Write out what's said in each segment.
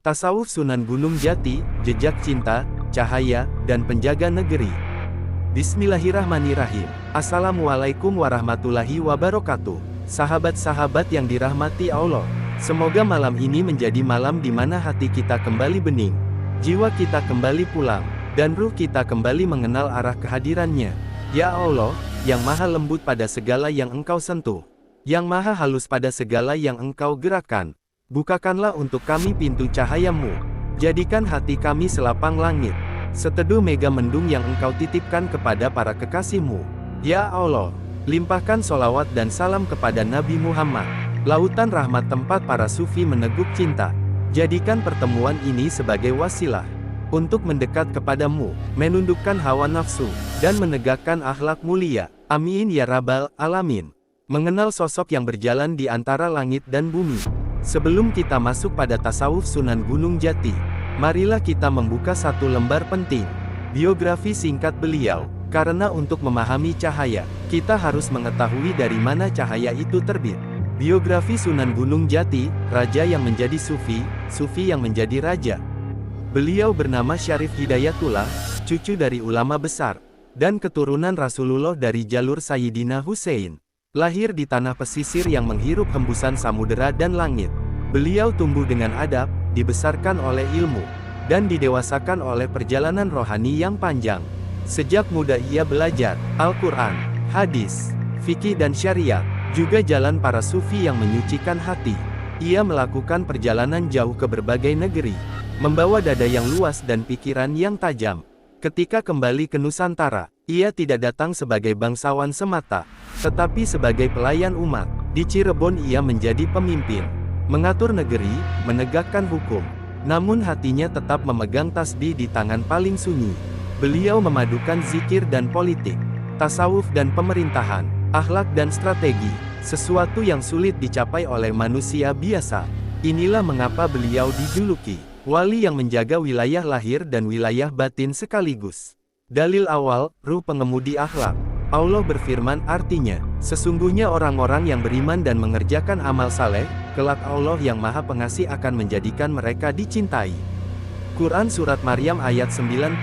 Tasawuf Sunan Gunung Jati, Jejak Cinta, Cahaya, dan Penjaga Negeri. Bismillahirrahmanirrahim. Assalamualaikum warahmatullahi wabarakatuh. Sahabat-sahabat yang dirahmati Allah, semoga malam ini menjadi malam di mana hati kita kembali bening, jiwa kita kembali pulang, dan ruh kita kembali mengenal arah kehadirannya. Ya Allah, yang maha lembut pada segala yang Engkau sentuh, yang maha halus pada segala yang Engkau gerakan, bukakanlah untuk kami pintu cahaya-Mu, jadikan hati kami selapang langit, seteduh mega mendung yang Engkau titipkan kepada para kekasih-Mu. Ya Allah, limpahkan solawat dan salam kepada Nabi Muhammad, lautan rahmat tempat para sufi meneguk cinta. Jadikan pertemuan ini sebagai wasilah untuk mendekat kepadamu, menundukkan hawa nafsu, dan menegakkan akhlak mulia. Amin ya Rabbal Alamin. Mengenal sosok yang berjalan di antara langit dan bumi. Sebelum kita masuk pada tasawuf Sunan Gunung Jati, marilah kita membuka satu lembar penting, biografi singkat beliau, karena untuk memahami cahaya, kita harus mengetahui dari mana cahaya itu terbit. Biografi Sunan Gunung Jati, raja yang menjadi sufi, sufi yang menjadi raja. Beliau bernama Syarif Hidayatullah, cucu dari ulama besar, dan keturunan Rasulullah dari jalur Sayyidina Hussein. Lahir di tanah pesisir yang menghirup hembusan samudera dan langit. Beliau tumbuh dengan adab, dibesarkan oleh ilmu, dan didewasakan oleh perjalanan rohani yang panjang. Sejak muda ia belajar Al-Quran, hadis, fikih dan syariat, juga jalan para sufi yang menyucikan hati. Ia melakukan perjalanan jauh ke berbagai negeri, membawa dada yang luas dan pikiran yang tajam. Ketika kembali ke Nusantara, ia tidak datang sebagai bangsawan semata, tetapi sebagai pelayan umat. Di Cirebon ia menjadi pemimpin, mengatur negeri, menegakkan hukum. Namun hatinya tetap memegang tasbih di tangan paling sunyi. Beliau memadukan zikir dan politik, tasawuf dan pemerintahan, akhlak dan strategi, sesuatu yang sulit dicapai oleh manusia biasa. Inilah mengapa beliau dijuluki wali yang menjaga wilayah lahir dan wilayah batin sekaligus. Dalil awal, ruh pengemudi akhlak. Allah berfirman artinya, sesungguhnya orang-orang yang beriman dan mengerjakan amal saleh, kelak Allah yang maha pengasih akan menjadikan mereka dicintai. Quran Surat Maryam ayat 96.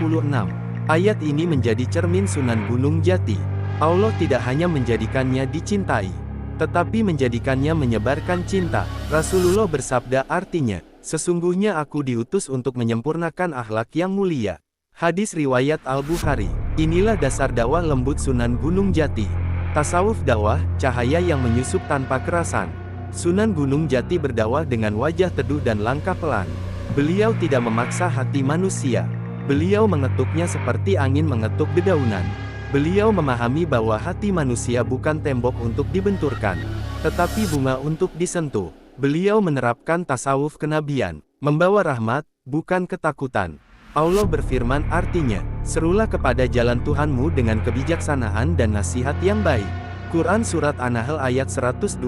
Ayat ini menjadi cermin Sunan Gunung Jati. Allah tidak hanya menjadikannya dicintai, tetapi menjadikannya menyebarkan cinta. Rasulullah bersabda artinya, sesungguhnya aku diutus untuk menyempurnakan akhlak yang mulia. Hadis riwayat Al-Bukhari. Inilah dasar dakwah lembut Sunan Gunung Jati. Tasawuf dakwah, cahaya yang menyusup tanpa kerasan. Sunan Gunung Jati berdakwah dengan wajah teduh dan langkah pelan. Beliau tidak memaksa hati manusia. Beliau mengetuknya seperti angin mengetuk dedaunan. Beliau memahami bahwa hati manusia bukan tembok untuk dibenturkan, tetapi bunga untuk disentuh. Beliau menerapkan tasawuf kenabian, membawa rahmat, bukan ketakutan. Allah berfirman artinya, serulah kepada jalan Tuhanmu dengan kebijaksanaan dan nasihat yang baik. Quran Surat An-Nahl ayat 125.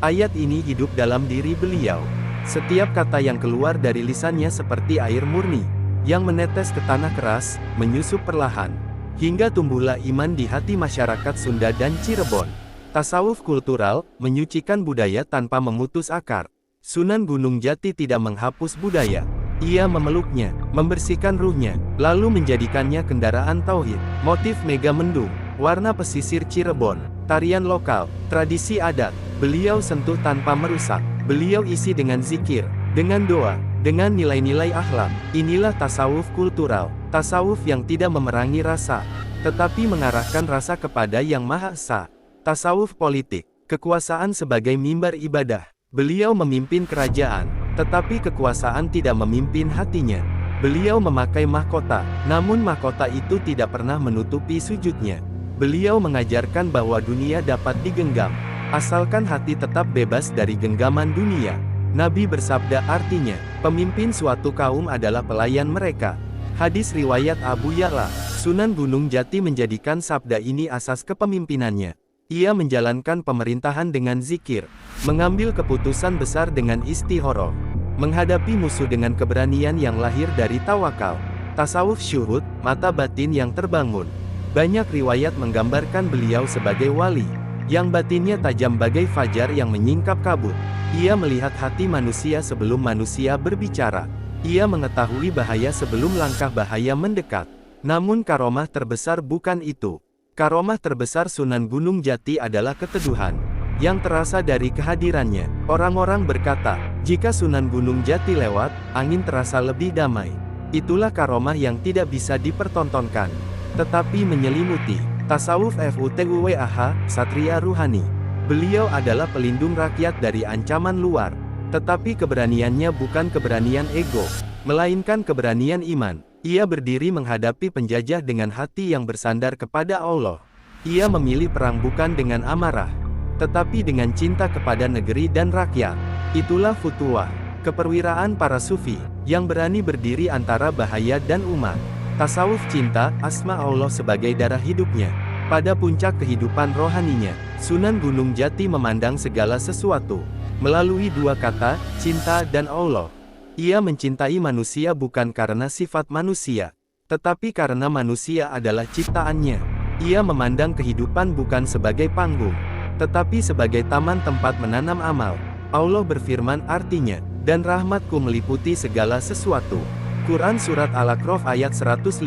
Ayat ini hidup dalam diri beliau. Setiap kata yang keluar dari lisannya seperti air murni, yang menetes ke tanah keras, menyusup perlahan, hingga tumbuhlah iman di hati masyarakat Sunda dan Cirebon. Tasawuf kultural, menyucikan budaya tanpa memutus akar. Sunan Gunung Jati tidak menghapus budaya. Ia memeluknya, membersihkan ruhnya, lalu menjadikannya kendaraan tauhid. Motif mega mendung, warna pesisir Cirebon, tarian lokal, tradisi adat, beliau sentuh tanpa merusak. Beliau isi dengan zikir, dengan doa, dengan nilai-nilai akhlak. Inilah tasawuf kultural, tasawuf yang tidak memerangi rasa, tetapi mengarahkan rasa kepada Yang Maha Esa. Tasawuf politik, kekuasaan sebagai mimbar ibadah. Beliau memimpin kerajaan, tetapi kekuasaan tidak memimpin hatinya. Beliau memakai mahkota, namun mahkota itu tidak pernah menutupi sujudnya. Beliau mengajarkan bahwa dunia dapat digenggam, asalkan hati tetap bebas dari genggaman dunia. Nabi bersabda artinya, pemimpin suatu kaum adalah pelayan mereka. Hadis riwayat Abu Ya'la. Sunan Gunung Jati menjadikan sabda ini asas kepemimpinannya. Ia menjalankan pemerintahan dengan zikir, mengambil keputusan besar dengan istikharah, menghadapi musuh dengan keberanian yang lahir dari tawakal. Tasawuf syuhud, mata batin yang terbangun. Banyak riwayat menggambarkan beliau sebagai wali, yang batinnya tajam bagai fajar yang menyingkap kabut. Ia melihat hati manusia sebelum manusia berbicara. Ia mengetahui bahaya sebelum langkah bahaya mendekat. Namun karomah terbesar bukan itu. Karomah terbesar Sunan Gunung Jati adalah keteduhan yang terasa dari kehadirannya. Orang-orang berkata, jika Sunan Gunung Jati lewat, angin terasa lebih damai. Itulah karomah yang tidak bisa dipertontonkan, tetapi menyelimuti. Tasawuf FUTUWAH, Satria Ruhani. Beliau adalah pelindung rakyat dari ancaman luar. Tetapi keberaniannya bukan keberanian ego, melainkan keberanian iman. Ia berdiri menghadapi penjajah dengan hati yang bersandar kepada Allah. Ia memilih perang bukan dengan amarah, tetapi dengan cinta kepada negeri dan rakyat. Itulah futuwah, keperwiraan para sufi, yang berani berdiri antara bahaya dan umat. Tasawuf cinta, asma Allah sebagai darah hidupnya. Pada puncak kehidupan rohaninya, Sunan Gunung Jati memandang segala sesuatu melalui dua kata, cinta dan Allah. Ia mencintai manusia bukan karena sifat manusia, tetapi karena manusia adalah ciptaannya. Ia memandang kehidupan bukan sebagai panggung, tetapi sebagai taman tempat menanam amal. Allah berfirman artinya, dan rahmatku meliputi segala sesuatu. Quran Surat Al-A'raf ayat 156.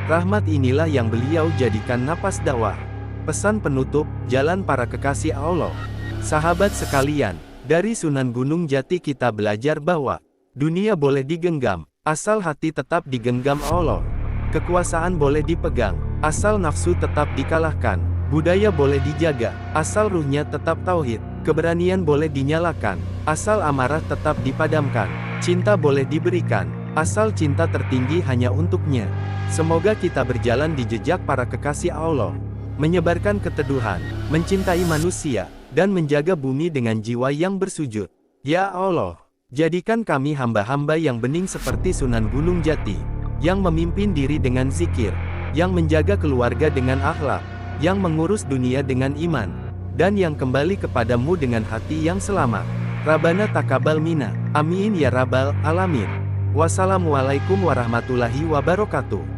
Rahmat inilah yang beliau jadikan napas dakwah. Pesan penutup, jalan para kekasih Allah. Sahabat sekalian, dari Sunan Gunung Jati kita belajar bahwa dunia boleh digenggam, asal hati tetap digenggam Allah. Kekuasaan boleh dipegang, asal nafsu tetap dikalahkan. Budaya boleh dijaga, asal ruhnya tetap tauhid. Keberanian boleh dinyalakan, asal amarah tetap dipadamkan. Cinta boleh diberikan, asal cinta tertinggi hanya untuknya. Semoga kita berjalan di jejak para kekasih Allah, menyebarkan keteduhan, mencintai manusia, dan menjaga bumi dengan jiwa yang bersujud. Ya Allah, jadikan kami hamba-hamba yang bening seperti Sunan Gunung Jati, yang memimpin diri dengan zikir, yang menjaga keluarga dengan akhlak, yang mengurus dunia dengan iman, dan yang kembali kepadamu dengan hati yang selamat. Rabbana taqabbal minna, amin ya rabbal alamin. Wassalamualaikum warahmatullahi wabarakatuh.